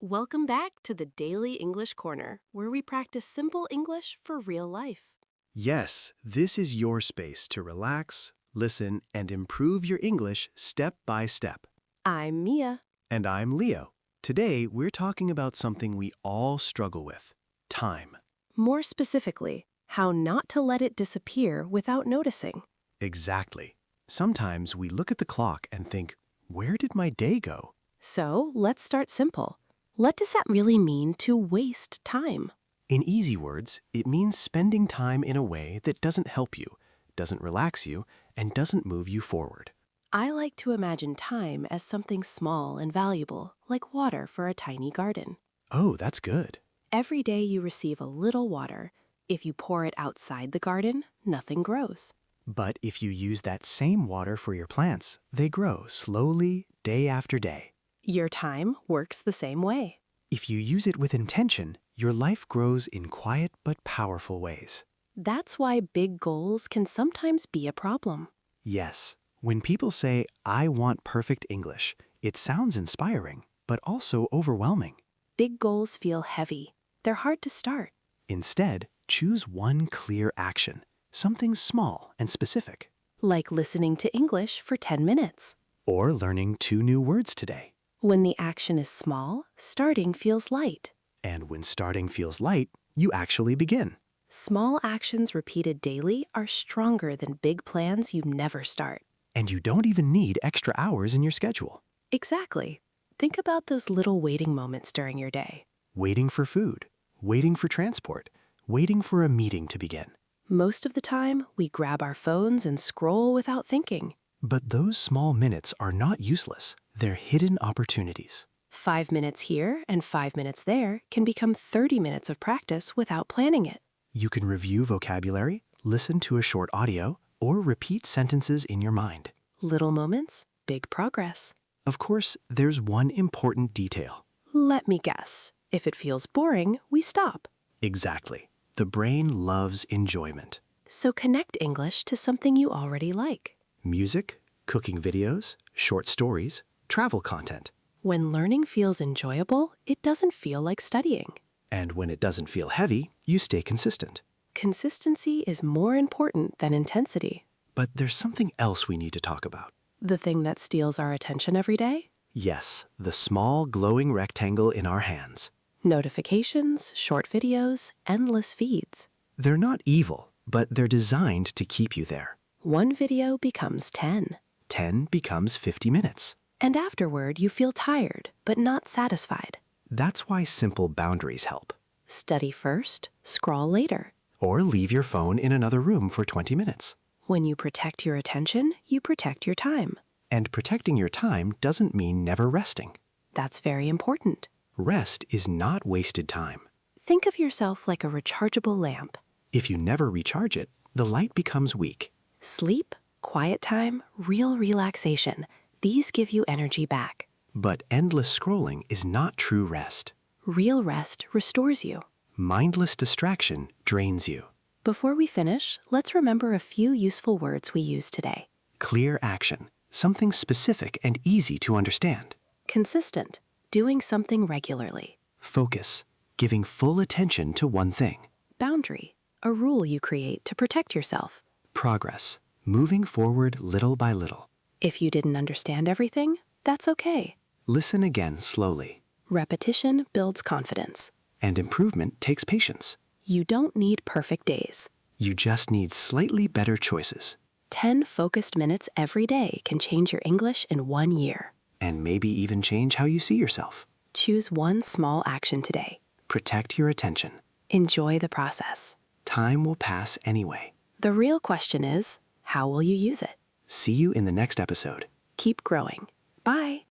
Welcome back to the Daily English Corner, where we practice simple English for real life. Yes, this is your space to relax, listen, and improve your English step by step. I'm Mia. And I'm Leo. Today, we're talking about something we all struggle with: time. More specifically, how not to let it disappear without noticing. Exactly. Sometimes we look at the clock and think, where did my day go? So let's start simple. What does that really mean to waste time? In easy words, it means spending time in a way that doesn't help you, doesn't relax you, and doesn't move you forward. I like to imagine time as something small and valuable, like water for a tiny garden. Oh, that's good. Every day you receive a little water. If you pour it outside the garden, nothing grows. But if you use that same water for your plants, they grow slowly, day after day. Your time works the same way. If you use it with intention, your life grows in quiet but powerful ways. That's why big goals can sometimes be a problem. Yes, when people say, "I want perfect English," it sounds inspiring, but also overwhelming. Big goals feel heavy. They're hard to start. Instead, choose one clear action, something small and specific. Like listening to English for 10 minutes. Or learning 2 new words today. When the action is small, starting feels light. And when starting feels light, you actually begin. Small actions repeated daily are stronger than big plans you never start. And you don't even need extra hours in your schedule. Exactly. Think about those little waiting moments during your day. Waiting for food, waiting for transport, waiting for a meeting to begin. Most of the time, we grab our phones and scroll without thinking. But those small minutes are not useless. They're hidden opportunities. 5 minutes here and 5 minutes there can become 30 minutes of practice without planning it. You can review vocabulary, listen to a short audio, or repeat sentences in your mind. Little moments, big progress. Of course, there's one important detail. Let me guess. If it feels boring, we stop. Exactly. The brain loves enjoyment. So connect English to something you already like. Music, cooking videos, short stories, travel content. When learning feels enjoyable, it doesn't feel like studying. And when it doesn't feel heavy, you stay consistent. Consistency is more important than intensity. But there's something else we need to talk about. The thing that steals our attention every day? Yes, the small glowing rectangle in our hands. Notifications, short videos, endless feeds. They're not evil, but they're designed to keep you there. One video becomes 10. 10 becomes 50 minutes. And afterward, you feel tired, but not satisfied. That's why simple boundaries help. Study first, scroll later. Or leave your phone in another room for 20 minutes. When you protect your attention, you protect your time. And protecting your time doesn't mean never resting. That's very important. Rest is not wasted time. Think of yourself like a rechargeable lamp. If you never recharge it, the light becomes weak. Sleep, quiet time, real relaxation. These give you energy back. But endless scrolling is not true rest. Real rest restores you. Mindless distraction drains you. Before we finish, let's remember a few useful words we used today. Clear action, something specific and easy to understand. Consistent, doing something regularly. Focus, giving full attention to one thing. Boundary, a rule you create to protect yourself. Progress, moving forward little by little. If you didn't understand everything, that's okay. Listen again slowly. Repetition builds confidence. And improvement takes patience. You don't need perfect days. You just need slightly better choices. 10 focused minutes every day can change your English in 1 year. And maybe even change how you see yourself. Choose one small action today. Protect your attention. Enjoy the process. Time will pass anyway. The real question is, how will you use it? See you in the next episode. Keep growing. Bye.